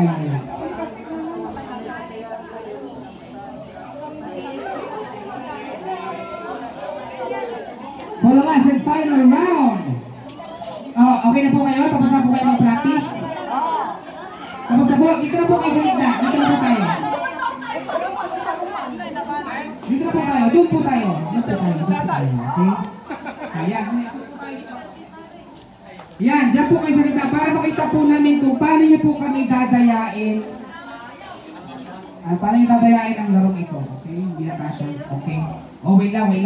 malaya. For the last and final round. Oh, okay na po kayo? Tapos na po kayo mag-practice? Tapos na po, dito na po kayo sa gitna. Dito na po tayo. Dito na po tayo. Doon po tayo. Doon po tayo. Okay? Ayan. Yan, dyan po kayo sa gitna. Para makita po namin kung paano nyo po kami dadayain. Paano nyo dadayain ang larong ito. Okay? Hindi na kasya. Okay? Oh, wait lang, wait lang.